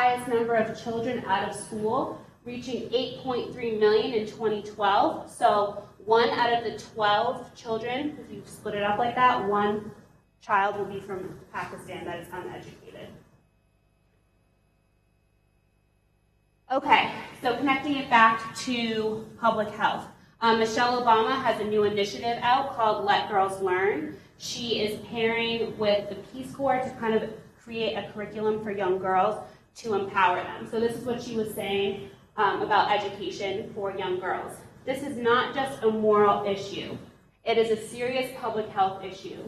highest number of children out of school, reaching 8.3 million in 2012. So 1 out of the 12 children, if you split it up like that, 1 child will be from Pakistan that is uneducated. Okay, so connecting it back to public health. Michelle Obama has a new initiative out called Let Girls Learn. She is pairing with the Peace Corps to kind of create a curriculum for young girls to empower them. So this is what she was saying about education for young girls. This is not just a moral issue. It is a serious public health issue.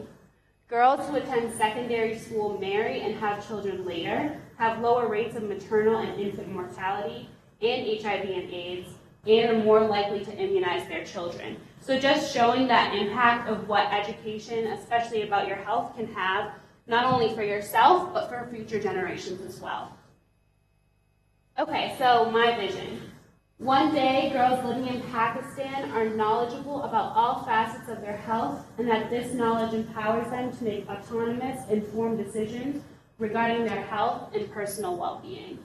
Girls who attend secondary school marry and have children later, have lower rates of maternal and infant mortality and HIV and AIDS, and are more likely to immunize their children. So just showing that impact of what education, especially about your health, can have, not only for yourself, but for future generations as well. Okay, so my vision. One day, girls living in Pakistan are knowledgeable about all facets of their health, and that this knowledge empowers them to make autonomous, informed decisions regarding their health and personal well-being.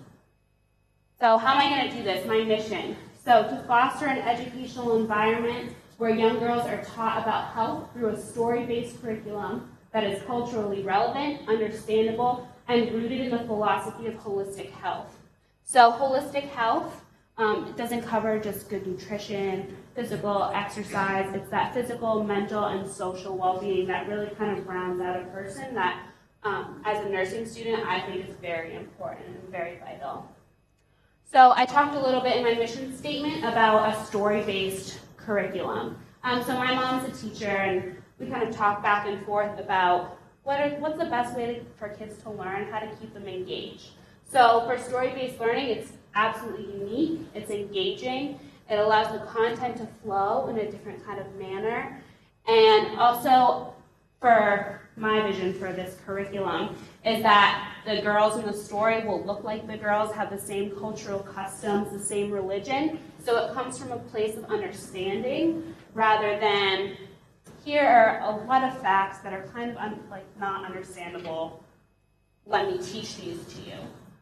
So how am I going to do this? My mission. So to foster an educational environment where young girls are taught about health through a story-based curriculum that is culturally relevant, understandable, and rooted in the philosophy of holistic health. So holistic health, it doesn't cover just good nutrition, physical exercise. It's that physical, mental, and social well-being that really kind of rounds out a person that, as a nursing student, I think is very important and very vital. So I talked a little bit in my mission statement about a story-based curriculum. So my mom's a teacher, and we kind of talk back and forth about what's the best way for kids to learn, how to keep them engaged. So for story-based learning, it's absolutely unique, it's engaging, it allows the content to flow in a different kind of manner, and also for my vision for this curriculum is that the girls in the story will look like the girls, have the same cultural customs, the same religion, so it comes from a place of understanding rather than here are a lot of facts that are kind of not understandable, let me teach these to you.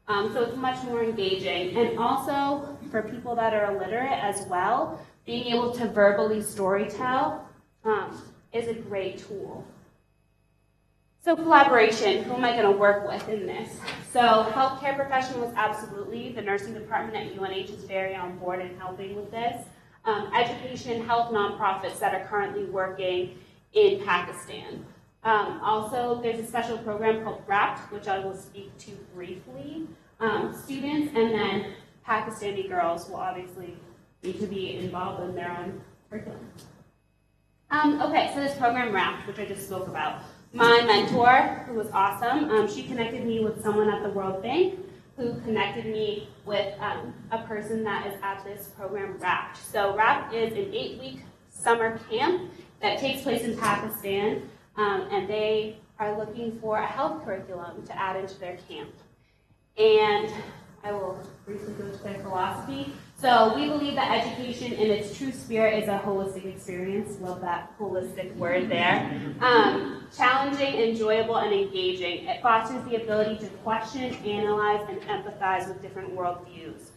So it's much more engaging. And also, for people that are illiterate as well, being able to verbally storytell is a great tool. So collaboration, who am I going to work with in this? So healthcare professionals, absolutely. The nursing department at UNH is very on board in helping with this. Education, health nonprofits that are currently working in Pakistan. Also, there's a special program called WRAPT, which I will speak to briefly. Students and then Pakistani girls will obviously need to be involved in their own curriculum. Okay, so this program WRAPT, which I just spoke about. My mentor, who was awesome, she connected me with someone at the World Bank who connected me with a person that is at this program WRAPT. So WRAPT is an 8-week summer camp that takes place in Pakistan. And they are looking for a health curriculum to add into their camp. And I will briefly go to their philosophy. So we believe that education in its true spirit is a holistic experience. Love that holistic word there. Challenging, enjoyable, and engaging. It fosters the ability to question, analyze, and empathize with different worldviews.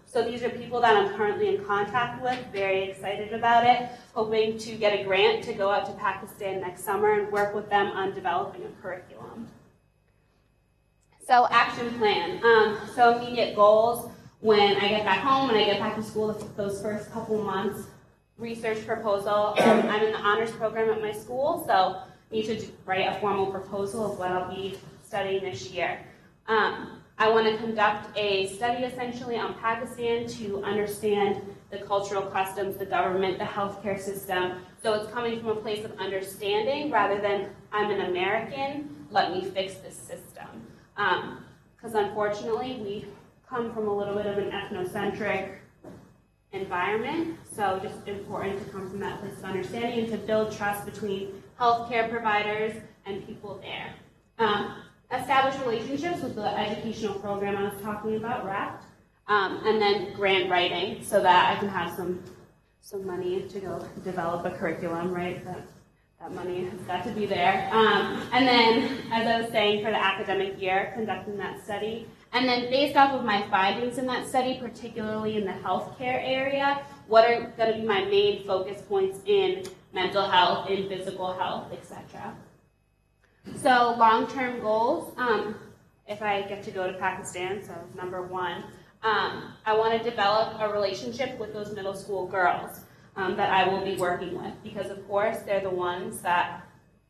So these are people that I'm currently in contact with, very excited about it, hoping to get a grant to go out to Pakistan next summer and work with them on developing a curriculum. So action plan. So immediate goals when I get back home, when I get back to school those first couple months. Research proposal. I'm in the honors program at my school, so I need to write a formal proposal of what I'll be studying this year. I want to conduct a study essentially on Pakistan to understand the cultural customs, the government, the healthcare system. So it's coming from a place of understanding rather than I'm an American, let me fix this system. Because unfortunately we come from a little bit of an ethnocentric environment, so just important to come from that place of understanding and to build trust between healthcare providers and people there. Establish relationships with the educational program I was talking about, WRAPT, and then grant writing so that I can have some money to go develop a curriculum, right? That money has got to be there. And then, as I was saying, for the academic year, conducting that study, And then based off of my findings in that study, particularly in the healthcare area, what are going to be my main focus points in mental health, in physical health, etc. So long-term goals, if I get to go to Pakistan, so number one, I want to develop a relationship with those middle school girls that I will be working with, because of course they're the ones that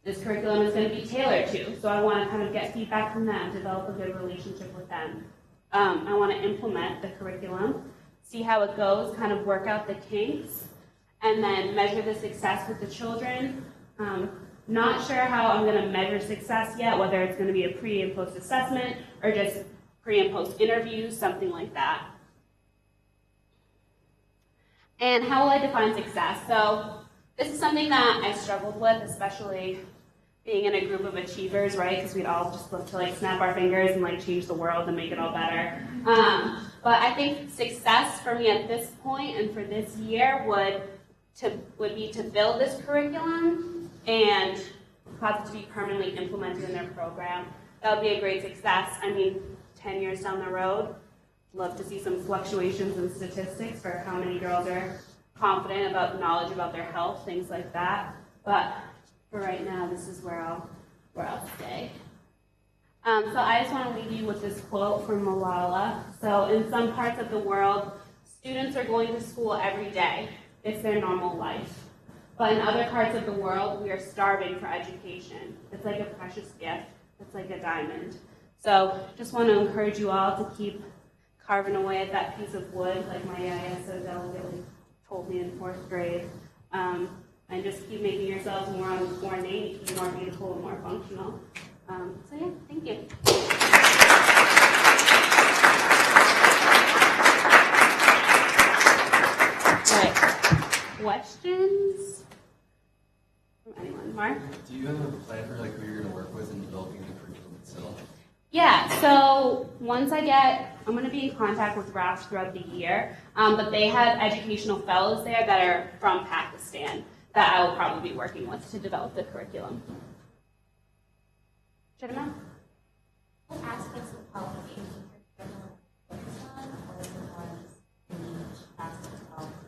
this curriculum is going to be tailored to. So I want to kind of get feedback from them, develop a good relationship with them. I want to implement the curriculum, see how it goes, kind of work out the kinks, and then measure the success with the children. Not sure how I'm going to measure success yet, whether it's going to be a pre and post assessment or just pre and post interviews, something like that. And how will I define success? So this is something that I struggled with, especially being in a group of achievers, right? Because we'd all just love to like snap our fingers and like change the world and make it all better. But I think success for me at this point and for this year would be to build this curriculum and cause it to be permanently implemented in their program. That would be a great success. I mean, 10 years down the road, love to see some fluctuations in statistics for how many girls are confident about knowledge about their health, things like that. But for right now, this is where I'll stay. So I just want to leave you with this quote from Malala. So in some parts of the world, students are going to school every day. It's their normal life. But in other parts of the world, we are starving for education. It's like a precious gift. It's like a diamond. So just want to encourage you all to keep carving away at that piece of wood, like my ISO delegate told me in 4th grade. And just keep making yourselves more ornate, more beautiful, and more functional. So yeah, thank you. Right. Questions from anyone? Mark? Do you have a plan for like who you're going to work with in developing the curriculum itself? Yeah, so once I'm going to be in contact with RAFT throughout the year, but they have educational fellows there that are from Pakistan that I will probably be working with to develop the curriculum. Chidima? What aspects of qualification curriculum focus on, or the ones in each aspect of qualification?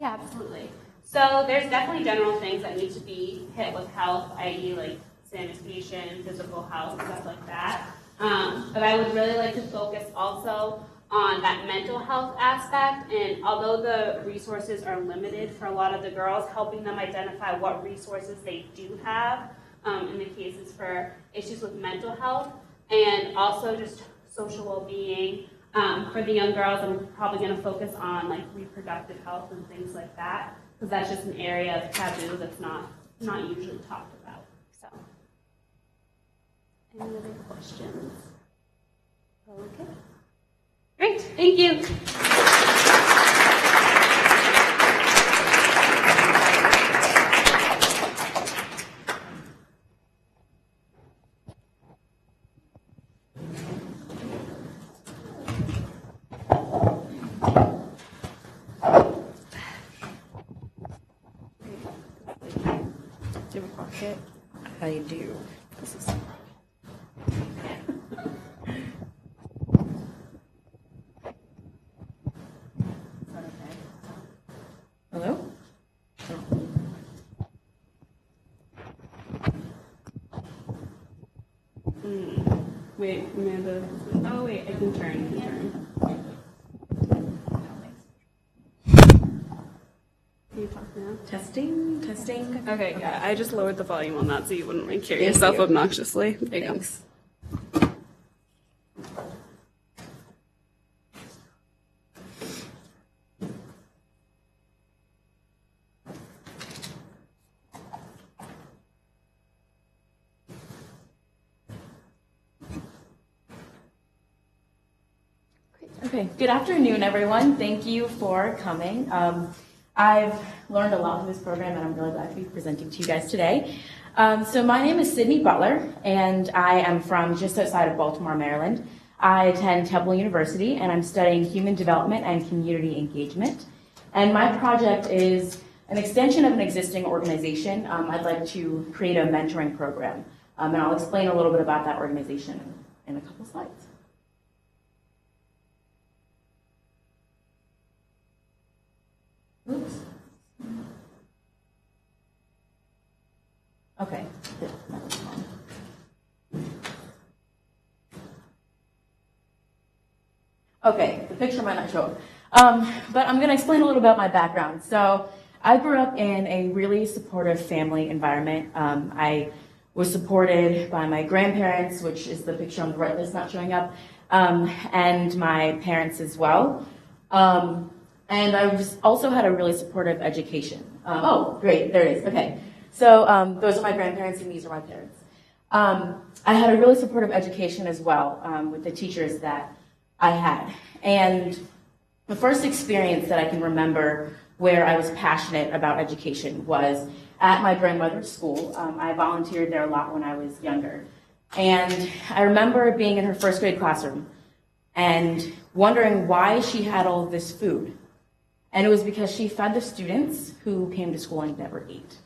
Yeah, absolutely. So there's definitely general things that need to be hit with health, i.e. like sanitation, physical health, stuff like that. But I would really like to focus also on that mental health aspect, and although the resources are limited for a lot of the girls, helping them identify what resources they do have in the cases for issues with mental health, and also just social well-being. For the young girls, I'm probably going to focus on like reproductive health and things like that, because that's just an area of taboo that's not usually talked about. So, any other questions? Okay. Great, thank you. Do you have a pocket? I do. This is Hello? Wait, Amanda. Oh, wait, I can turn. Can you talk now? Testing. Okay, yeah, I just lowered the volume on that so you wouldn't hear Thank yourself you. obnoxiously. There you go. Thanks. Okay, good afternoon, everyone. Thank you for coming. I've learned a lot from this program, and I'm really glad to be presenting to you guys today. So my name is Sydney Butler, and I am from just outside of Baltimore, Maryland. I attend Temple University, and I'm studying human development and community engagement. And my project is an extension of an existing organization. I'd like to create a mentoring program, and I'll explain a little bit about that organization in a couple slides. Oops. Okay. Okay, the picture might not show up. But I'm going to explain a little about my background. So I grew up in a really supportive family environment. I was supported by my grandparents, which is the picture on the right that's not showing up, and my parents as well. And I also had a really supportive education. Oh, great, there it is. Okay. So those are my grandparents and these are my parents. I had a really supportive education as well with the teachers that I had. And the first experience that I can remember where I was passionate about education was at my grandmother's school. I volunteered there a lot when I was younger. And I remember being in her first grade classroom and wondering why she had all of this food. And it was because she fed the students who came to school and never ate.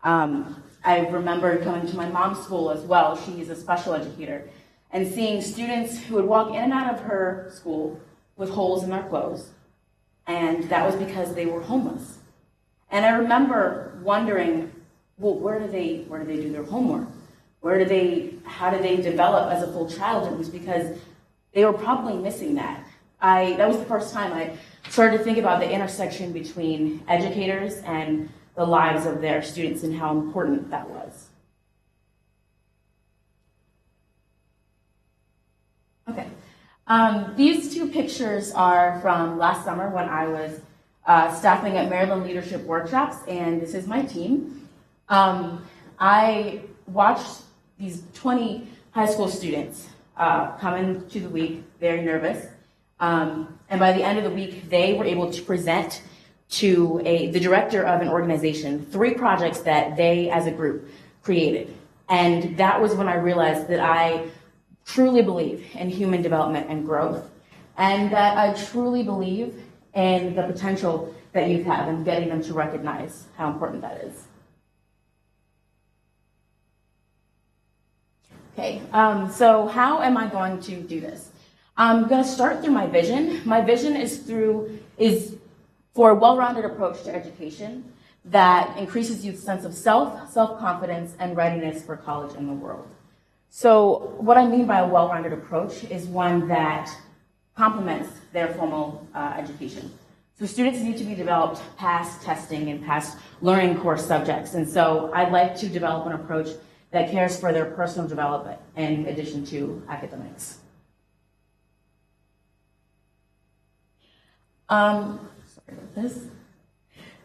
I remember coming to my mom's school as well. She's a special educator. And seeing students who would walk in and out of her school with holes in their clothes. And that was because they were homeless. And I remember wondering, well, where do they do their homework? How do they develop as a full child? It was because they were probably missing that. That was the first time I started to think about the intersection between educators and the lives of their students and how important that was. Okay. These two pictures are from last summer when I was staffing at Maryland Leadership Workshops, and this is my team. I watched these 20 high school students come into the week very nervous, and by the end of the week, they were able to present to the director of an organization 3 projects that they, as a group, created. And that was when I realized that I truly believe in human development and growth, and that I truly believe in the potential that youth have and getting them to recognize how important that is. Okay, so how am I going to do this? I'm going to start through my vision. My vision is for a well-rounded approach to education that increases youth's sense of self-confidence, and readiness for college and the world. So what I mean by a well-rounded approach is one that complements their formal education. So students need to be developed past testing and past learning core subjects. And so I'd like to develop an approach that cares for their personal development in addition to academics. Sorry about this.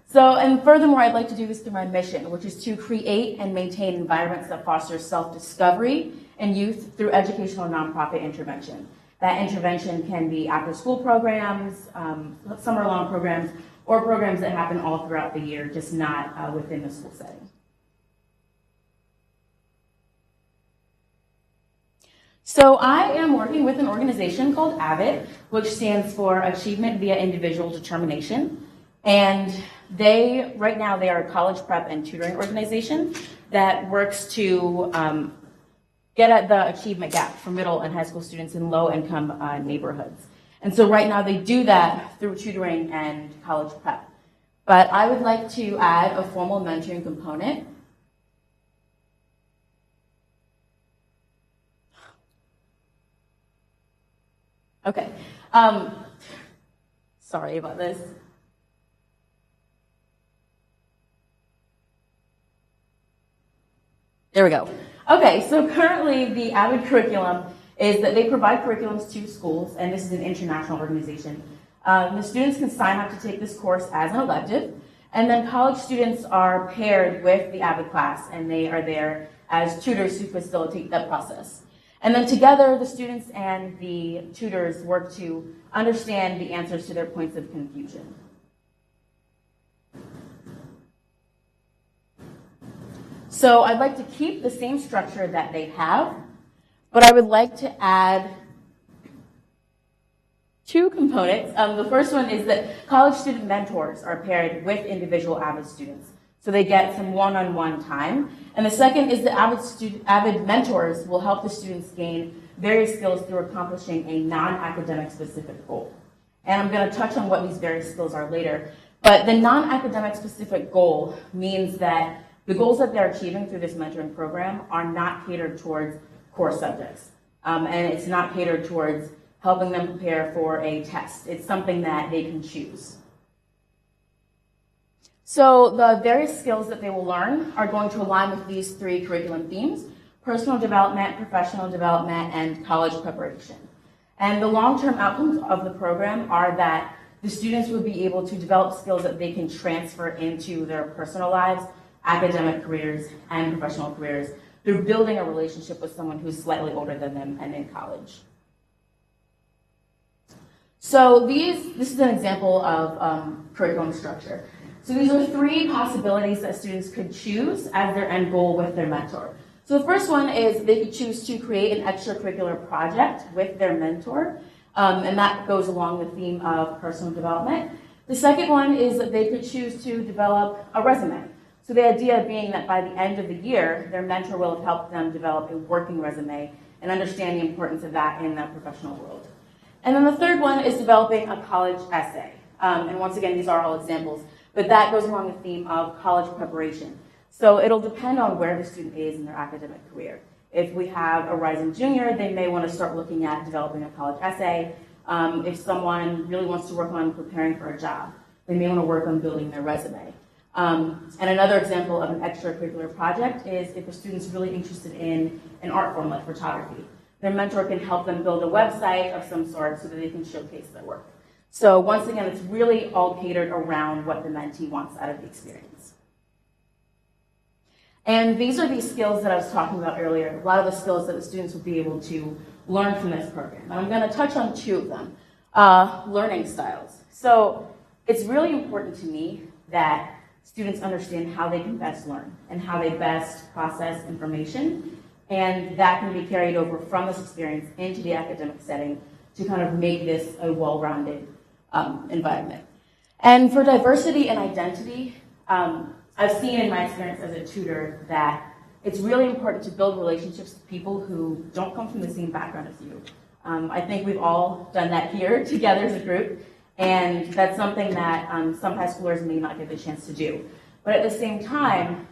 So, and furthermore, I'd like to do this through my mission, which is to create and maintain environments that foster self-discovery in youth through educational nonprofit intervention. That intervention can be after-school programs, summer-long programs, or programs that happen all throughout the year, just not within the school setting. So I am working with an organization called Avid, which stands for Achievement via Individual Determination. And right now they are a college prep and tutoring organization that works to get at the achievement gap for middle and high school students in low-income neighborhoods. And so right now they do that through tutoring and college prep. But I would like to add a formal mentoring component. Okay. Sorry about this. There we go. Okay, so currently the Avid Curriculum is that they provide curriculums to schools, and this is an international organization. The students can sign up to take this course as an elective, and then college students are paired with the Avid class, and they are there as tutors to facilitate that process. And then together, the students and the tutors work to understand the answers to their points of confusion. So I'd like to keep the same structure that they have, but I would like to add 2 components. The first one is that college student mentors are paired with individual Avid students, so they get some one-on-one time. And the second is that Avid mentors will help the students gain various skills through accomplishing a non-academic specific goal. And I'm going to touch on what these various skills are later. But the non-academic specific goal means that the goals that they're achieving through this mentoring program are not catered towards core subjects. And it's not catered towards helping them prepare for a test. It's something that they can choose. So the various skills that they will learn are going to align with these three curriculum themes: personal development, professional development, and college preparation. And the long-term outcomes of the program are that the students will be able to develop skills that they can transfer into their personal lives, academic careers, and professional careers through building a relationship with someone who's slightly older than them and in college. So this is an example of curriculum structure. So these are three possibilities that students could choose as their end goal with their mentor. So the first one is they could choose to create an extracurricular project with their mentor, and that goes along the theme of personal development. The second one is that they could choose to develop a resume. So the idea being that by the end of the year, their mentor will have helped them develop a working resume and understand the importance of that in the professional world. And then the third one is developing a college essay. And once again, these are all examples, but that goes along the theme of college preparation. So it'll depend on where the student is in their academic career. If we have a rising junior, they may want to start looking at developing a college essay. If someone really wants to work on preparing for a job, they may want to work on building their resume. And another example of an extracurricular project is if a student's really interested in an art form like photography. Their mentor can help them build a website of some sort so that they can showcase their work. So once again, it's really all catered around what the mentee wants out of the experience. And these are the skills that I was talking about earlier, a lot of the skills that the students will be able to learn from this program. And I'm going to touch on two of them, learning styles. So it's really important to me that students understand how they can best learn and how they best process information. And that can be carried over from this experience into the academic setting to kind of make this a well-rounded environment. And for diversity and identity, I've seen in my experience as a tutor that it's really important to build relationships with people who don't come from the same background as you. I think we've all done that here together as a group, and that's something that some high schoolers may not get the chance to do. But at the same time,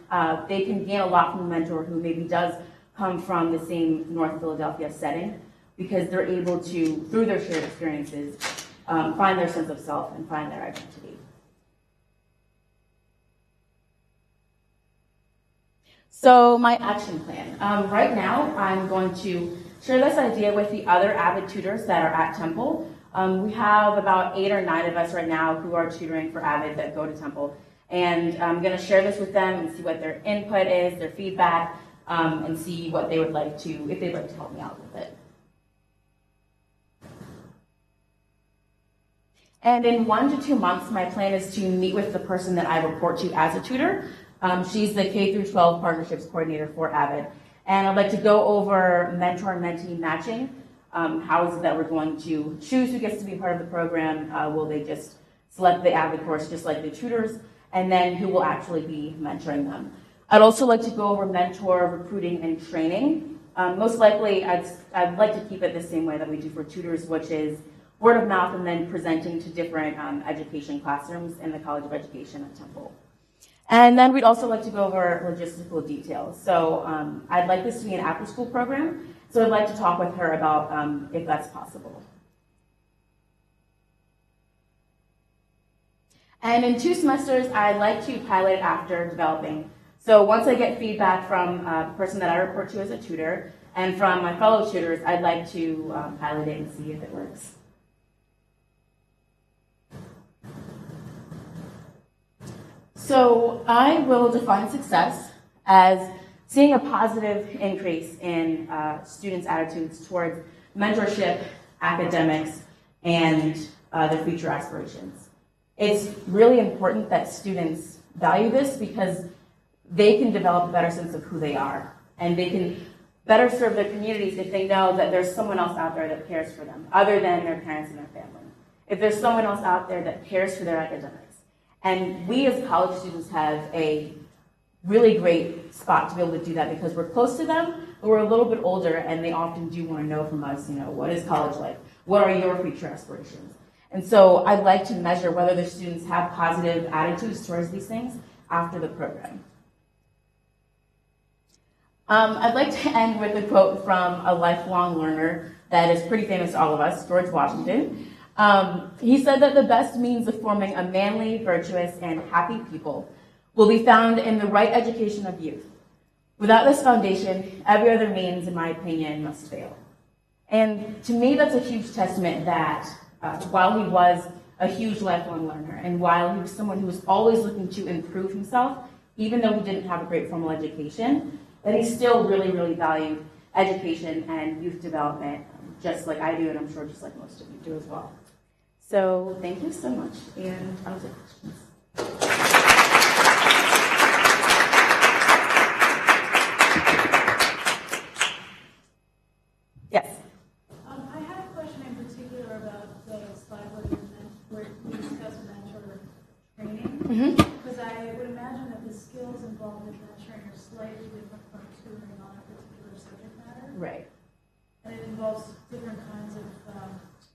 they can gain a lot from a mentor who maybe does come from the same North Philadelphia setting, because they're able to, through their shared experiences, find their sense of self and find their identity. So my action plan. Right now, I'm going to share this idea with the other Avid tutors that are at Temple. We have about 8 or 9 of us right now who are tutoring for Avid that go to Temple. And I'm going to share this with them and see what their input is, their feedback, and see what they would like to, if they'd like to help me out with it. And in 1 to 2 months, my plan is to meet with the person that I report to as a tutor. She's the K-12 partnerships coordinator for Avid. And I'd like to go over mentor and mentee matching. How is it that we're going to choose who gets to be part of the program? Will they just select the Avid course just like the tutors? And then who will actually be mentoring them? I'd also like to go over mentor recruiting and training. Most likely, I'd like to keep it the same way that we do for tutors, which is word of mouth and then presenting to different education classrooms in the College of Education at Temple. And then we'd also like to go over logistical details. So I'd like this to be an after-school program, so I'd like to talk with her about if that's possible. And in 2 semesters, I'd like to pilot it after developing. So once I get feedback from the person that I report to as a tutor and from my fellow tutors, I'd like to pilot it and see if it works. So I will define success as seeing a positive increase in students' attitudes towards mentorship, academics, and their future aspirations. It's really important that students value this because they can develop a better sense of who they are, and they can better serve their communities if they know that there's someone else out there that cares for them, other than their parents and their family. If there's someone else out there that cares for their academics. And we as college students have a really great spot to be able to do that because we're close to them, but we're a little bit older, and they often do want to know from us, what is college like? What are your future aspirations? And so I'd like to measure whether the students have positive attitudes towards these things after the program. I'd like to end with a quote from a lifelong learner that is pretty famous to all of us, George Washington. He said that the best means of forming a manly, virtuous, and happy people will be found in the right education of youth. Without this foundation, every other means, in my opinion, must fail. And to me, that's a huge testament that while he was a huge lifelong learner, and while he was someone who was always looking to improve himself, even though he didn't have a great formal education, that he still really, really valued education and youth development, just like I do, and I'm sure just like most of you do as well. So thank you so much, and I'll take questions. Yes. I had a question in particular about the slide where you discussed mentor training. Because I would imagine that the skills involved in mentoring are slightly different from tutoring on a particular subject matter. Right. And it involves different kinds of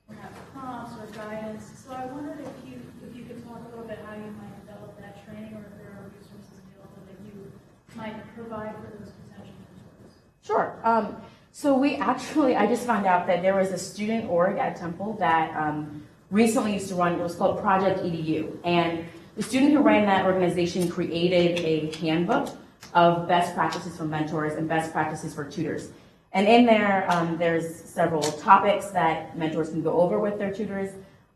perhaps prompts or guidance. So I wondered if you could talk a little bit how you might develop that training, or if there are resources available that you might provide for those potential mentors. Sure. So I just found out that there was a student org at Temple that recently used to run, it was called Project EDU. And the student who ran that organization created a handbook of best practices for mentors and best practices for tutors. And in there, there's several topics that mentors can go over with their tutors.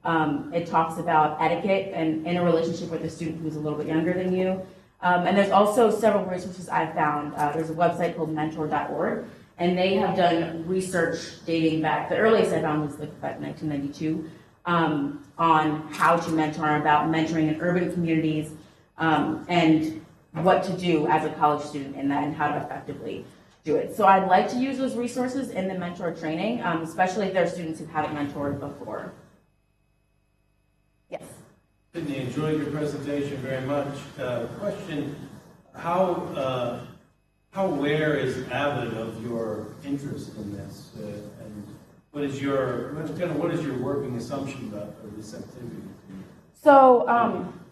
It talks about etiquette and in a relationship with a student who's a little bit younger than you. And there's also several resources I've found. There's a website called mentor.org, and they have done research dating back. The earliest I found was like about 1992 on how to mentor, about mentoring in urban communities, and what to do as a college student in that and how to effectively do it. So I'd like to use those resources in the mentor training, especially if there are students who haven't mentored before. Yes. Sydney, enjoyed your presentation very much. Question, how aware is Avid of your interest in this? And what is your working assumption about this activity? So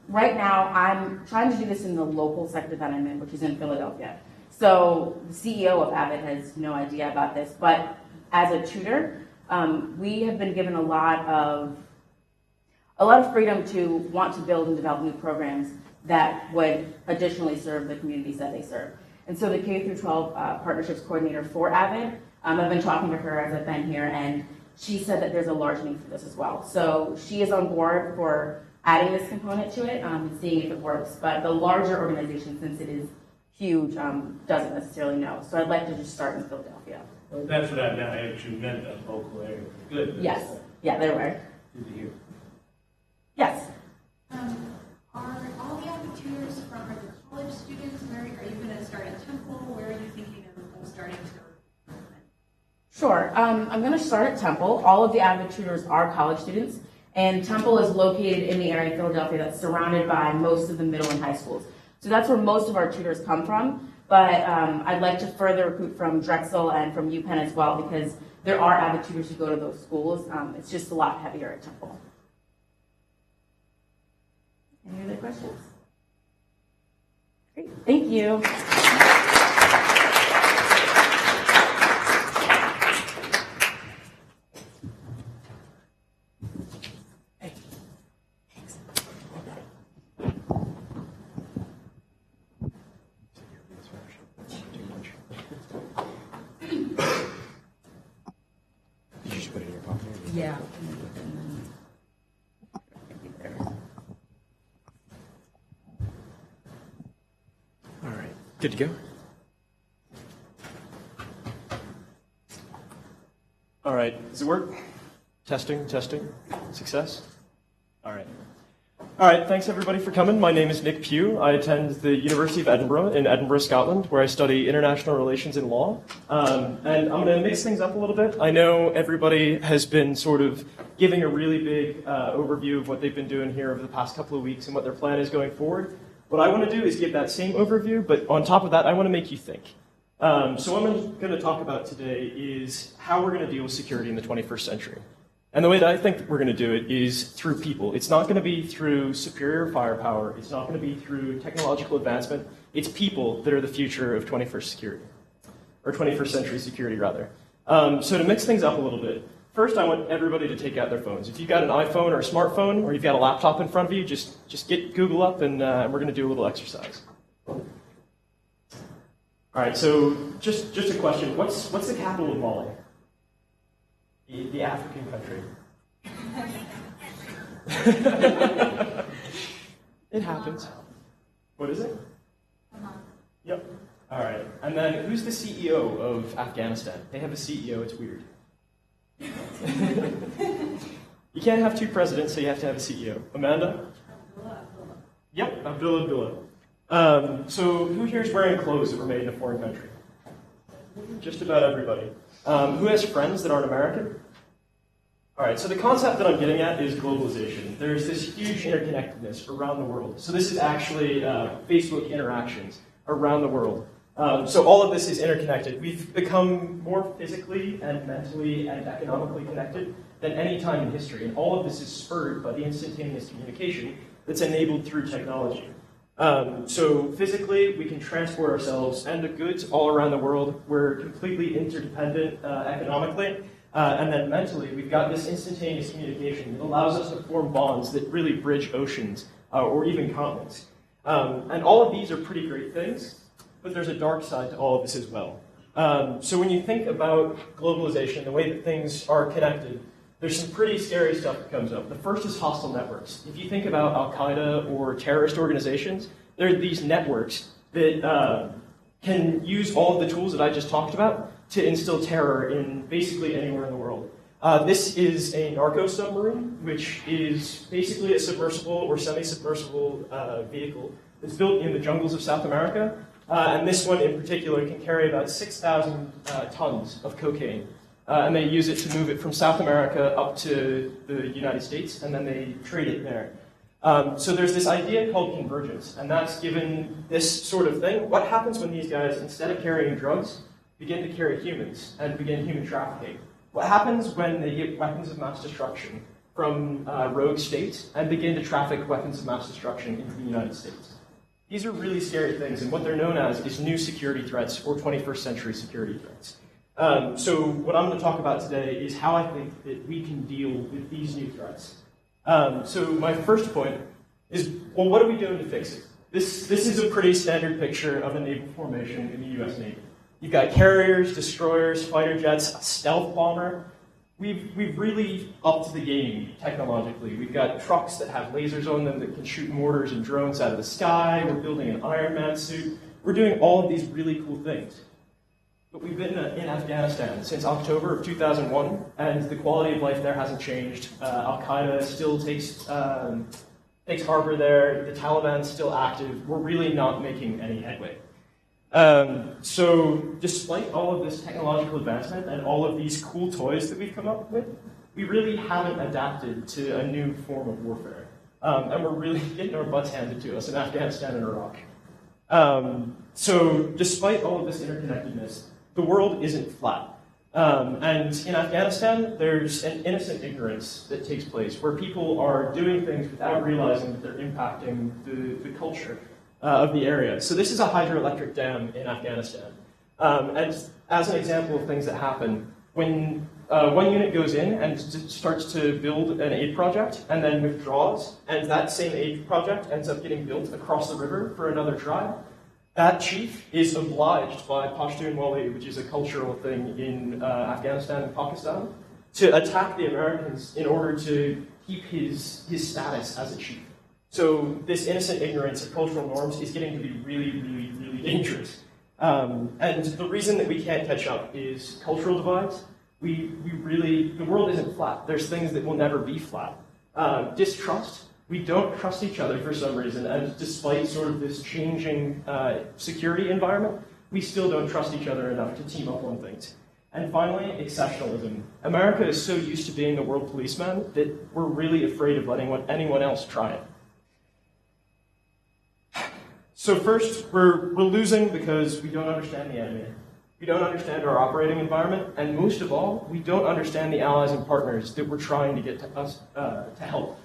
right now I'm trying to do this in the local sector that I'm in, which is in Philadelphia. So the CEO of Avid has no idea about this, but as a tutor, we have been given a lot of freedom to want to build and develop new programs that would additionally serve the communities that they serve. And so the K-12 partnerships coordinator for Avid, I've been talking to her as I've been here, and she said that there's a large need for this as well. So she is on board for adding this component to it and seeing if it works. But the larger organization, since it is huge, doesn't necessarily know. So I'd like to just start in Philadelphia. Well, that's what I actually meant, that local area. Good. Yes. Yeah, there were. Good to hear. Yes. Are all the Avid tutors from the college students? Where are you going to start at Temple? Where are you thinking of starting to? Sure. I'm going to start at Temple. All of the Avid tutors are college students, and Temple is located in the area of Philadelphia that's surrounded by most of the middle and high schools. So that's where most of our tutors come from, but I'd like to further recruit from Drexel and from UPenn as well, because there are Avid tutors who go to those schools. It's just a lot heavier at Temple. Any other questions? Great, thank you. Yeah. All right, good to go? All right, does it work? Testing, success? All right. All right, thanks everybody for coming. My name is Nick Pugh. I attend the University of Edinburgh in Edinburgh, Scotland, where I study international relations and law. And I'm going to mix things up a little bit. I know everybody has been sort of giving a really big overview of what they've been doing here over the past couple of weeks and what their plan is going forward. What I want to do is give that same overview, but on top of that, I want to make you think. So what I'm going to talk about today is how we're going to deal with security in the 21st century. And the way that I think we're going to do it is through people. It's not going to be through superior firepower. It's not going to be through technological advancement. It's people that are the future of 21st security, or 21st century security, rather. So to mix things up a little bit, first I want everybody to take out their phones. If you've got an iPhone or a smartphone, or you've got a laptop in front of you, just get Google up, and we're going to do a little exercise. All right, so just a question. What's the capital of Mali? The African country. It happens. What is it? Yep. All right. And then who's the CEO of Afghanistan? They have a CEO. It's weird. You can't have two presidents, so you have to have a CEO. Amanda? Yep, Abdullah. So who here is wearing clothes that were made in a foreign country? Just about everybody. Who has friends that aren't American? All right, so the concept that I'm getting at is globalization. There's this huge interconnectedness around the world. So this is actually Facebook interactions around the world. So all of this is interconnected. We've become more physically and mentally and economically connected than any time in history. And all of this is spurred by the instantaneous communication that's enabled through technology. So physically, we can transport ourselves and the goods all around the world. We're completely interdependent economically. And then mentally, we've got this instantaneous communication that allows us to form bonds that really bridge oceans or even continents. And all of these are pretty great things, but there's a dark side to all of this as well. So when you think about globalization, the way that things are connected, there's some pretty scary stuff that comes up. The first is hostile networks. If you think about Al-Qaeda or terrorist organizations, there are these networks that can use all of the tools that I just talked about to instill terror in basically anywhere in the world. This is a narco submarine, which is basically a submersible or semi-submersible vehicle that's built in the jungles of South America. And this one in particular can carry about 6,000 tons of cocaine. And they use it to move it from South America up to the United States, and then they trade it there. So there's this idea called convergence, and that's given this sort of thing. What happens when these guys, instead of carrying drugs, begin to carry humans and begin human trafficking? What happens when they get weapons of mass destruction from rogue states and begin to traffic weapons of mass destruction into the United States? These are really scary things, and what they're known as is new security threats or 21st century security threats. So what I'm going to talk about today is how I think that we can deal with these new threats. So my first point is, well, what are we doing to fix it? This is a pretty standard picture of a naval formation in the U.S. Navy. You've got carriers, destroyers, fighter jets, a stealth bomber. We've really upped the game technologically. We've got trucks that have lasers on them that can shoot mortars and drones out of the sky. We're building an Iron Man suit. We're doing all of these really cool things. But we've been in Afghanistan since October of 2001, and the quality of life there hasn't changed. Al-Qaeda still takes harbor there. The Taliban's still active. We're really not making any headway. So despite all of this technological advancement and all of these cool toys that we've come up with, we really haven't adapted to a new form of warfare. And we're really getting our butts handed to us in Afghanistan and Iraq. So despite all of this interconnectedness, the world isn't flat. And in Afghanistan, there's an innocent ignorance that takes place where people are doing things without realizing that they're impacting the culture of the area. So this is a hydroelectric dam in Afghanistan. And as an example of things that happen, when one unit goes in and starts to build an aid project and then withdraws, and that same aid project ends up getting built across the river for another tribe, that chief is obliged by Pashtunwali, which is a cultural thing in Afghanistan and Pakistan, to attack the Americans in order to keep his status as a chief. So this innocent ignorance of cultural norms is getting to be really, really, really dangerous. And the reason that we can't catch up is cultural divides. The world isn't flat. There's things that will never be flat. Distrust. We don't trust each other for some reason, and despite sort of this changing security environment, we still don't trust each other enough to team up on things. And finally, exceptionalism. America is so used to being the world policeman that we're really afraid of letting anyone else try it. So first, we're losing because we don't understand the enemy. We don't understand our operating environment, and most of all, we don't understand the allies and partners that we're trying to get to us to help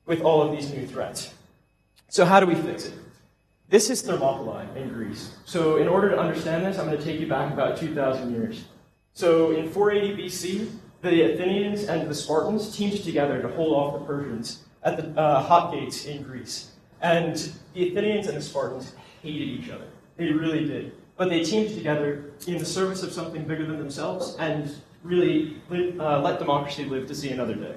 with all of these new threats. So how do we fix it? This is Thermopylae in Greece. So in order to understand this, I'm going to take you back about 2,000 years. So in 480 BC, the Athenians and the Spartans teamed together to hold off the Persians at the hot gates in Greece. And the Athenians and the Spartans hated each other. They really did. But they teamed together in the service of something bigger than themselves and really let democracy live to see another day.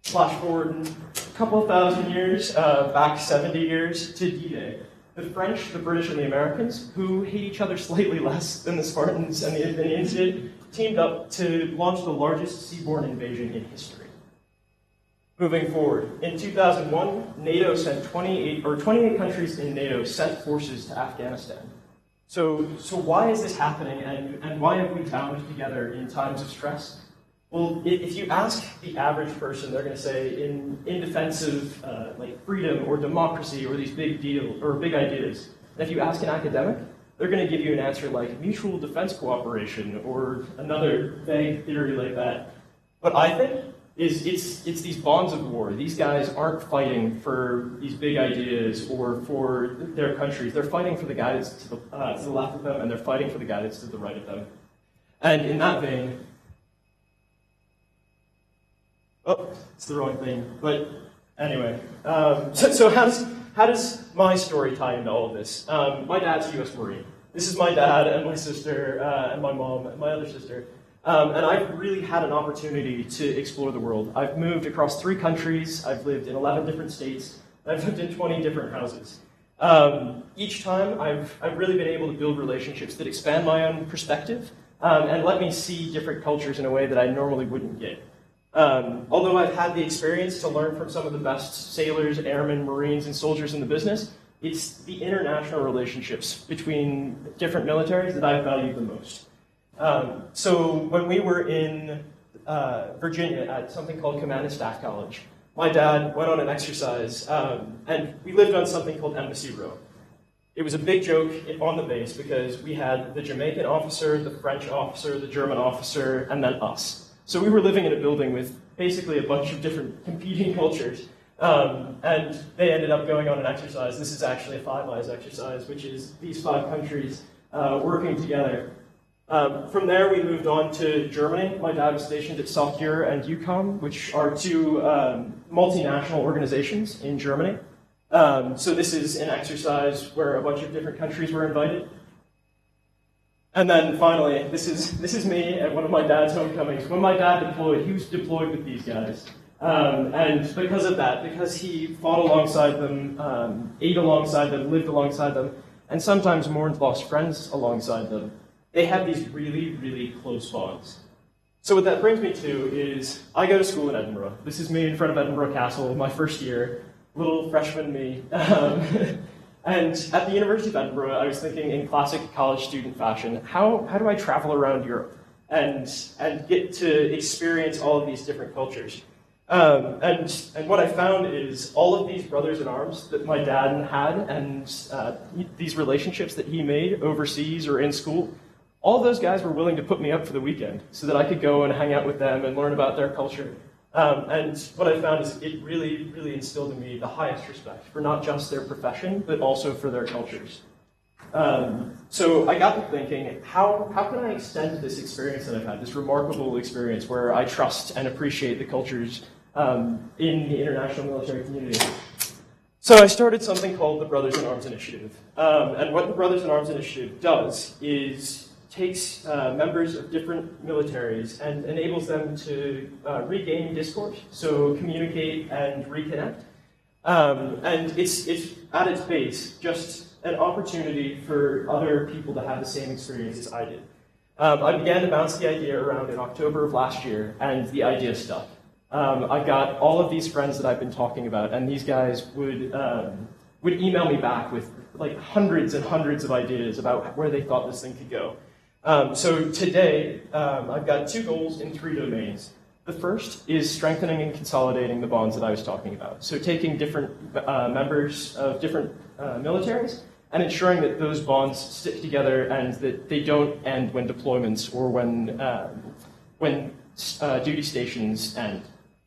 Flash forward a couple of thousand years, back 70 years to D-Day. The French, the British, and the Americans, who hate each other slightly less than the Spartans and the Athenians did, teamed up to launch the largest seaborne invasion in history. Moving forward, in 2001, NATO sent 28 countries in NATO sent forces to Afghanistan. So why is this happening, and why have we bound together in times of stress? Well, if you ask the average person, they're going to say in defense of like freedom or democracy or these big deals or big ideas. And if you ask an academic, they're going to give you an answer like mutual defense cooperation or another vague theory like that. What I think is it's these bonds of war. These guys aren't fighting for these big ideas or for their countries. They're fighting for the guy that's to the left of them, and they're fighting for the guy that's to the right of them. And in that vein, oh, it's the wrong thing. But anyway, so how does my story tie into all of this? My dad's a U.S. Marine. This is my dad and my sister and my mom and my other sister. And I've really had an opportunity to explore the world. I've moved across 3 countries. I've lived in 11 different states. I've lived in 20 different houses. Each time, I've really been able to build relationships that expand my own perspective and let me see different cultures in a way that I normally wouldn't get. Although I've had the experience to learn from some of the best sailors, airmen, Marines, and soldiers in the business, it's the international relationships between different militaries that I value the most. So when we were in Virginia at something called Command and Staff College, my dad went on an exercise, and we lived on something called Embassy Row. It was a big joke on the base because we had the Jamaican officer, the French officer, the German officer, and then us. So we were living in a building with basically a bunch of different competing cultures, and they ended up going on an exercise. This is actually a Five Eyes exercise, which is these 5 countries working together. From there, we moved on to Germany. My dad was stationed at SOCUR and UCOM, which are 2 multinational organizations in Germany. So this is an exercise where a bunch of different countries were invited. And then finally, this is me at one of my dad's homecomings. When my dad deployed, he was deployed with these guys. And because of that, because he fought alongside them, ate alongside them, lived alongside them, and sometimes mourned lost friends alongside them, they had these really, really close bonds. So what that brings me to is, I go to school in Edinburgh. This is me in front of Edinburgh Castle, my first year, little freshman me. And at the University of Edinburgh, I was thinking in classic college student fashion, how do I travel around Europe and get to experience all of these different cultures? And what I found is all of these brothers in arms that my dad had and these relationships that he made overseas or in school, all of those guys were willing to put me up for the weekend so that I could go and hang out with them and learn about their culture. And what I found is it really, really instilled in me the highest respect for not just their profession, but also for their cultures. So I got to thinking, how can I extend this experience that I've had, this remarkable experience where I trust and appreciate the cultures in the international military community? So I started something called the Brothers in Arms Initiative. And what the Brothers in Arms Initiative does is takes members of different militaries and enables them to regain discourse, so communicate and reconnect. And it's at its base just an opportunity for other people to have the same experience as I did. I began to bounce the idea around in October of last year, and the idea stuck. I got all of these friends that I've been talking about, and these guys would email me back with like hundreds and hundreds of ideas about where they thought this thing could go. So today, I've got 2 goals in 3 domains. The first is strengthening and consolidating the bonds that I was talking about. So taking different members of different militaries and ensuring that those bonds stick together and that they don't end when deployments or when duty stations end.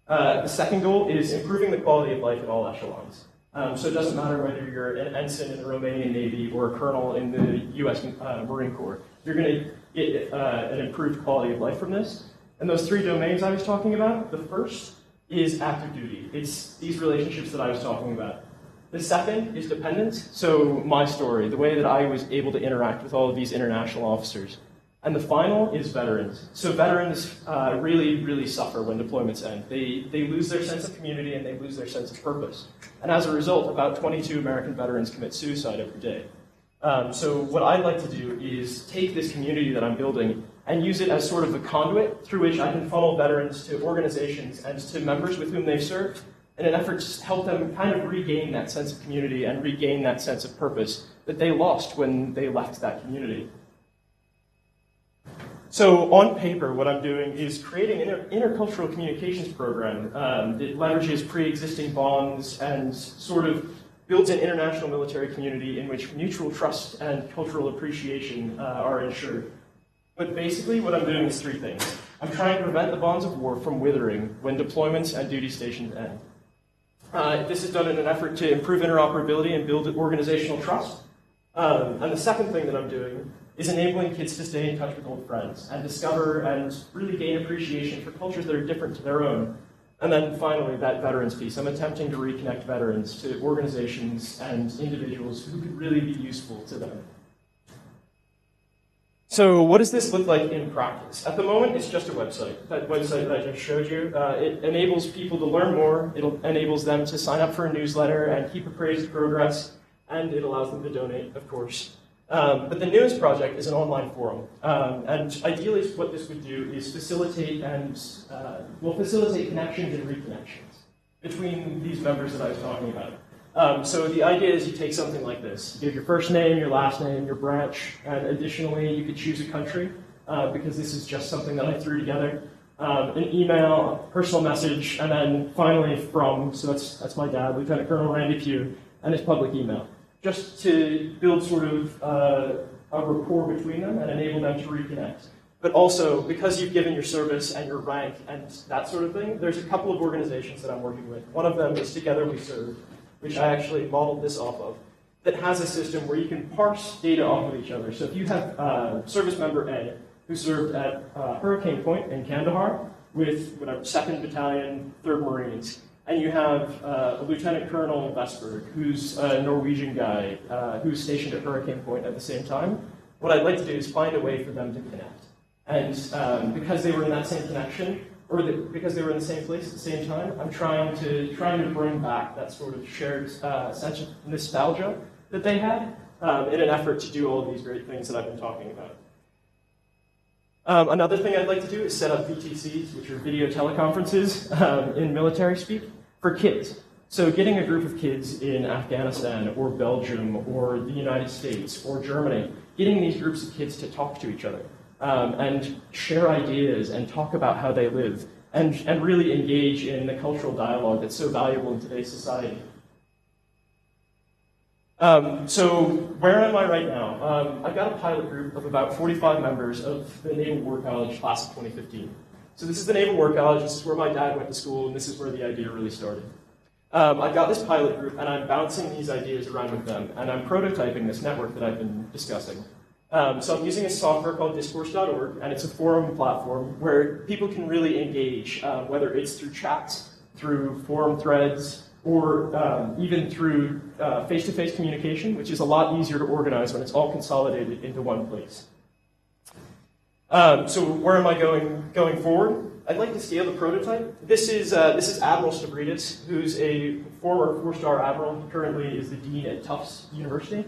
The second goal is improving the quality of life at all echelons. So it doesn't matter whether you're an ensign in the Romanian Navy or a colonel in the U.S. Marine Corps, you're going to get an improved quality of life from this. And those three domains I was talking about, the first is active duty. It's these relationships that I was talking about. The second is dependence, so my story, the way that I was able to interact with all of these international officers. And the final is veterans. So veterans really, really suffer when deployments end. They lose their sense of community and they lose their sense of purpose. And as a result, about 22 American veterans commit suicide every day. So what I'd like to do is take this community that I'm building and use it as sort of a conduit through which I can funnel veterans to organizations and to members with whom they've served in an effort to help them kind of regain that sense of community and regain that sense of purpose that they lost when they left that community. So on paper, what I'm doing is creating an intercultural communications program that leverages pre-existing bonds and sort of builds an international military community in which mutual trust and cultural appreciation are ensured. But basically, what I'm doing is three things. I'm trying to prevent the bonds of war from withering when deployments and duty stations end. This is done in an effort to improve interoperability and build organizational trust. And the second thing that I'm doing is enabling kids to stay in touch with old friends and discover and really gain appreciation for cultures that are different to their own. And then finally, that veterans piece. I'm attempting to reconnect veterans to organizations and individuals who could really be useful to them. So what does this look like in practice? At the moment, it's just a website. That website that I just showed you, it enables people to learn more. It enables them to sign up for a newsletter and keep appraised of progress. And it allows them to donate, of course. But the newest project is an online forum. And ideally, what this would do is facilitate connections and reconnections between these members that I was talking about. So the idea is you take something like this. You give your first name, your last name, your branch, and additionally, you could choose a country, because this is just something that I threw together. An email, a personal message, and then finally from, so that's my dad, Lieutenant Colonel Randy Pugh, and his public email, just to build sort of a rapport between them and enable them to reconnect. But also, because you've given your service and your rank and that sort of thing, there's a couple of organizations that I'm working with. One of them is Together We Serve, which I actually modeled this off of, that has a system where you can parse data off of each other. So if you have service member A, who served at Hurricane Point in Kandahar with 2nd Battalion, 3rd Marines, and you have a Lieutenant Colonel Vestberg, who's a Norwegian guy who's stationed at Hurricane Point at the same time. What I'd like to do is find a way for them to connect. And because they were in that same connection, or because they were in the same place at the same time, I'm trying to bring back that sort of shared sense of nostalgia that they had in an effort to do all of these great things that I've been talking about. Another thing I'd like to do is set up VTCs, which are video teleconferences in military speak, for kids. So getting a group of kids in Afghanistan or Belgium or the United States or Germany, getting these groups of kids to talk to each other and share ideas and talk about how they live and really engage in the cultural dialogue that's so valuable in today's society. So where am I right now? I've got a pilot group of about 45 members of the Naval War College class of 2015. So this is the Naval War College, this is where my dad went to school, and this is where the idea really started. I've got this pilot group, and I'm bouncing these ideas around with them, and I'm prototyping this network that I've been discussing. So I'm using a software called discourse.org, and it's a forum platform where people can really engage, whether it's through chats, through forum threads, or even through face-to-face communication, which is a lot easier to organize when it's all consolidated into one place. So where am I going forward? I'd like to scale the prototype. This is Admiral Stavridis, who's a former 4-star admiral. He currently is the dean at Tufts University.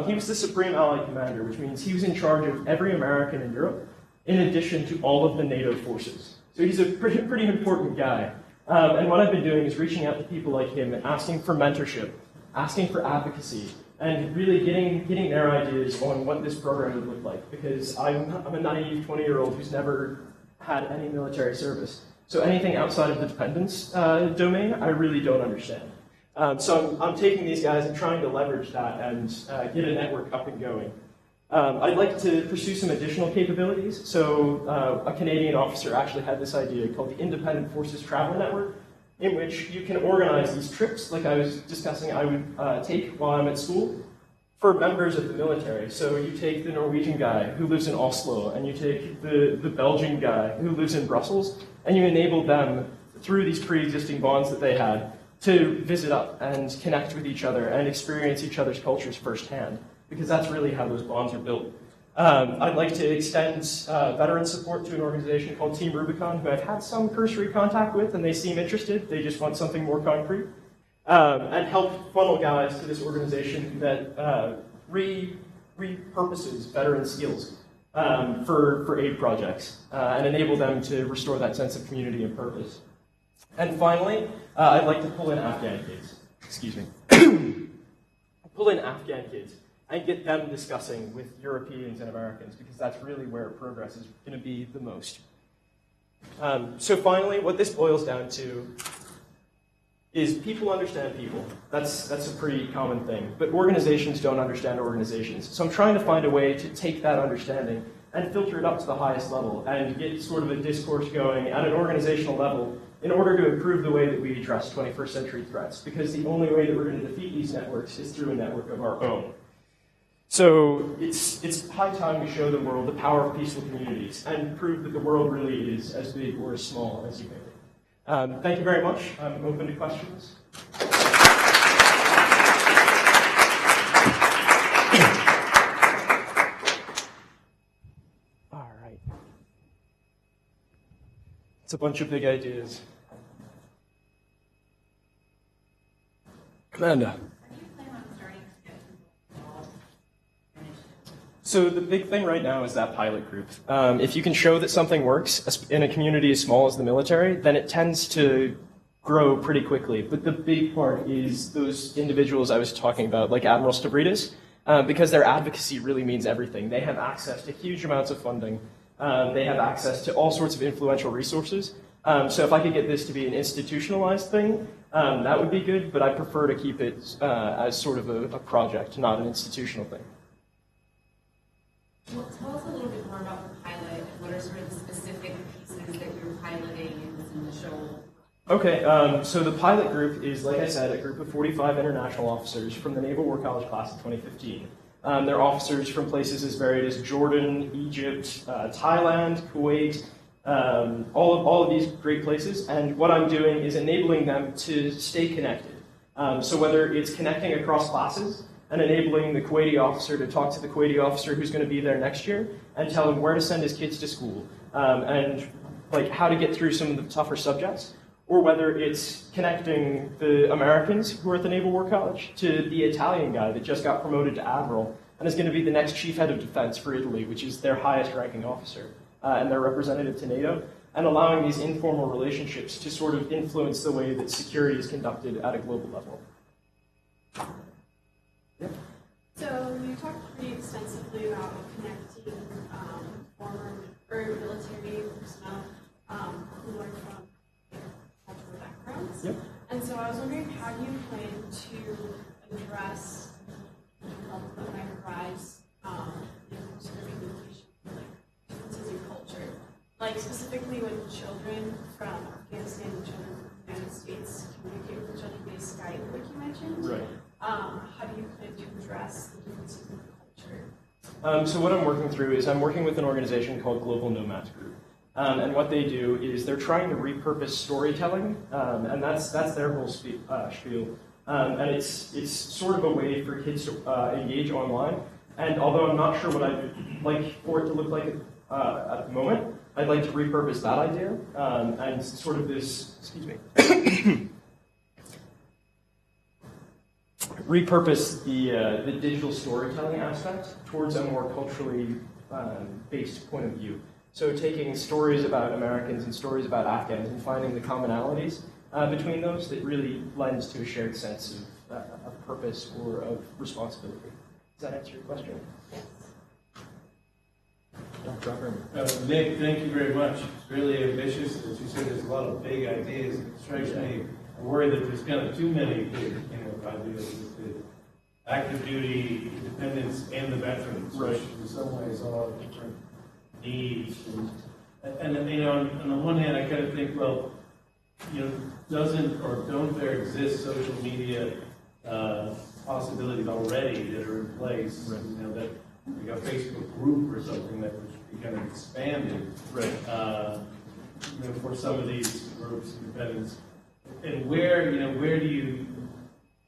He was the Supreme Allied Commander, which means he was in charge of every American in Europe, in addition to all of the NATO forces. So he's a pretty important guy. And what I've been doing is reaching out to people like him and asking for mentorship, asking for advocacy, and really getting their ideas on what this program would look like. Because I'm a naive 20-year-old who's never had any military service. So anything outside of the dependence domain, I really don't understand. So I'm taking these guys and trying to leverage that and get a network up and going. I'd like to pursue some additional capabilities. So a Canadian officer actually had this idea called the Independent Forces Travel Network, in which you can organize these trips, like I was discussing I would take while I'm at school, for members of the military. So you take the Norwegian guy who lives in Oslo, and you take the Belgian guy who lives in Brussels, and you enable them, through these pre-existing bonds that they had, to visit up and connect with each other and experience each other's cultures firsthand, because that's really how those bonds are built. I'd like to extend veteran support to an organization called Team Rubicon, who I've had some cursory contact with, and they seem interested. They just want something more concrete. And help funnel guys to this organization that repurposes veteran skills for aid projects and enable them to restore that sense of community and purpose. And finally, I'd like to pull in Afghan kids. Excuse me. Pull in Afghan kids and get them discussing with Europeans and Americans, because that's really where progress is going to be the most. So finally, what this boils down to is people understand people. That's a pretty common thing. But organizations don't understand organizations. So I'm trying to find a way to take that understanding and filter it up to the highest level and get sort of a discourse going at an organizational level in order to improve the way that we address 21st century threats. Because the only way that we're going to defeat these networks is through a network of our own. So it's high time we show the world the power of peaceful communities and prove that the world really is as big or as small as you make it. Thank you very much. I'm open to questions. All right. It's a bunch of big ideas. Amanda. So the big thing right now is that pilot group. If you can show that something works in a community as small as the military, then it tends to grow pretty quickly. But the big part is those individuals I was talking about, like Admiral Stavridis, because their advocacy really means everything. They have access to huge amounts of funding. They have access to all sorts of influential resources. So if I could get this to be an institutionalized thing, that would be good, but I prefer to keep it as sort of a project, not an institutional thing. Well, tell us a little bit more about the pilot and what are sort of the specific pieces that you're piloting in this initial. Okay, so the pilot group is, like I said, a group of 45 international officers from the Naval War College class of 2015. They're officers from places as varied as Jordan, Egypt, Thailand, Kuwait, all of these great places. And what I'm doing is enabling them to stay connected. So whether it's connecting across classes, and enabling the Kuwaiti officer to talk to the Kuwaiti officer who's going to be there next year and tell him where to send his kids to school and like how to get through some of the tougher subjects, or whether it's connecting the Americans who are at the Naval War College to the Italian guy that just got promoted to admiral and is going to be the next chief head of defense for Italy, which is their highest ranking officer and their representative to NATO, and allowing these informal relationships to sort of influence the way that security is conducted at a global level. Yep. So you talked pretty extensively about connecting former or military personnel who are from cultural backgrounds. Yep. And so I was wondering, how do you plan to address that might arise in sort of communication, like differences in culture? Like specifically when children from Afghanistan and children from the United States communicate with each other via Skype, like you mentioned. Right. How do you plan to address the differences in culture? So what I'm working through is I'm working with an organization called Global Nomads Group. And what they do is they're trying to repurpose storytelling, and that's their whole spiel. And it's sort of a way for kids to engage online. And although I'm not sure what I'd like for it to look like at the moment, I'd like to repurpose that idea and sort of this, excuse me, repurpose the digital storytelling aspect towards a more culturally based point of view. So taking stories about Americans and stories about Afghans and finding the commonalities between those that really lends to a shared sense of purpose or of responsibility. Does that answer your question? Yes. Nick, thank you very much. It's really ambitious. As you said, there's a lot of big ideas. It strikes me I worry that there's kind of too many big, ideas with the active duty, independents, and the veterans, which in some ways all have different needs. And on the one hand, I kind of think, well, doesn't or don't there exist social media possibilities already that are in place? That like a Facebook group or something that would be kind of expanded for some of these groups, independents. And where do you,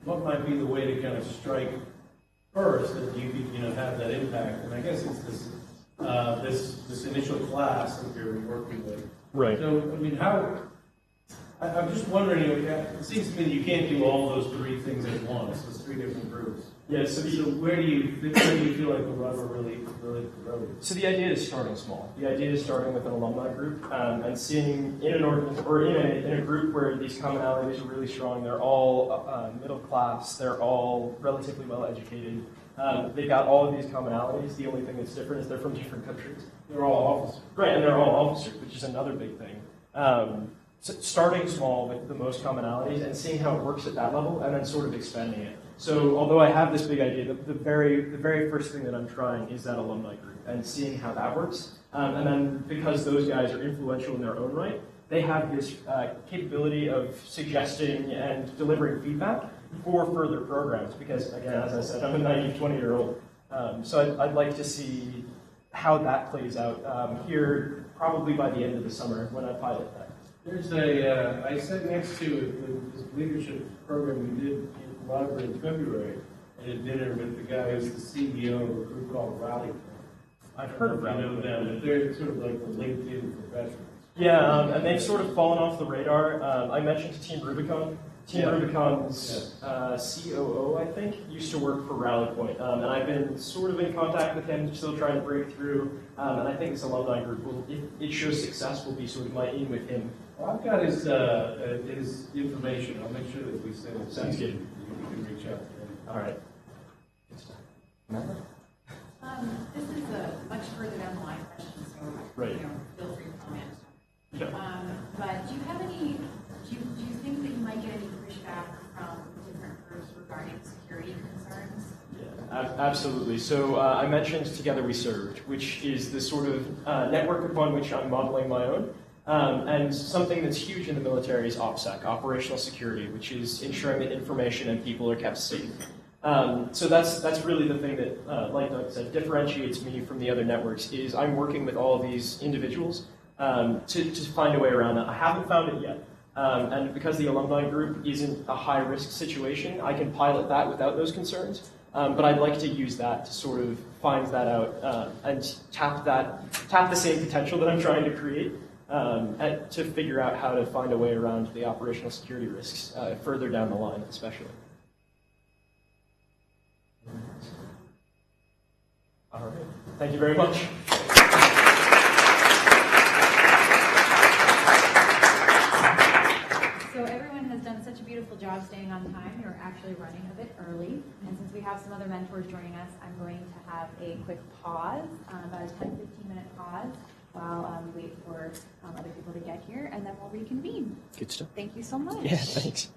what might be the way to kind of strike first that you could, have that impact? And I guess it's this initial class that you're working with. Right. So, I'm just wondering, it seems to me that you can't do all those three things at once, those three different groups. Yeah, So where do you feel like the rubber really road? So the idea is starting small. The idea is starting with an alumni group and seeing in a group where these commonalities are really strong. They're all middle class. They're all relatively well educated. They've got all of these commonalities. The only thing that's different is they're from different countries. They're all officers. Right, and they're all officers, which is another big thing. So starting small with the most commonalities and seeing how it works at that level, and then sort of expanding it. So although I have this big idea, the very first thing that I'm trying is that alumni group and seeing how that works. And then because those guys are influential in their own right, they have this capability of suggesting and delivering feedback for further programs. Because again, as I said, I'm a naive 20-year-old, so I'd like to see how that plays out here, probably by the end of the summer when I pilot that. There's I sat next to this leadership program we did in the library in February, and a dinner with the guy who's the CEO of a group called Rally. I've heard of Rally. I know them, but they're sort of like the LinkedIn for veterans. Yeah, and they've sort of fallen off the radar. I mentioned to Team Rubicon. Team Rubicon's COO, I think, used to work for Rally Point, and I've been sort of in contact with him, still trying to break through. And I think this alumni group will, if it shows success, will be sort of my in with him. Well, I've got his information. I'll make sure that we send it. Sounds good. You can reach out to him. All right. This is a much further down the line question, so feel free to comment. Yeah. But do you have any? Do you think that you might get any pushback from different groups regarding security concerns? Yeah, absolutely. So I mentioned Together We Served, which is the sort of network upon which I'm modeling my own. And something that's huge in the military is OPSEC, operational security, which is ensuring that information and people are kept safe. So that's really the thing that, like Doug said, differentiates me from the other networks is I'm working with all of these individuals to find a way around that. I haven't found it yet. And because the alumni group isn't a high-risk situation, I can pilot that without those concerns. But I'd like to use that to sort of find that out and tap the same potential that I'm trying to create to figure out how to find a way around the operational security risks further down the line, especially. All right. Thank you very much. So everyone has done such a beautiful job staying on time. You're actually running a bit early. And since we have some other mentors joining us, I'm going to have a quick pause, about a 10-15-minute pause, while we wait for other people to get here, and then we'll reconvene. Good stuff. Thank you so much. Yeah, thanks.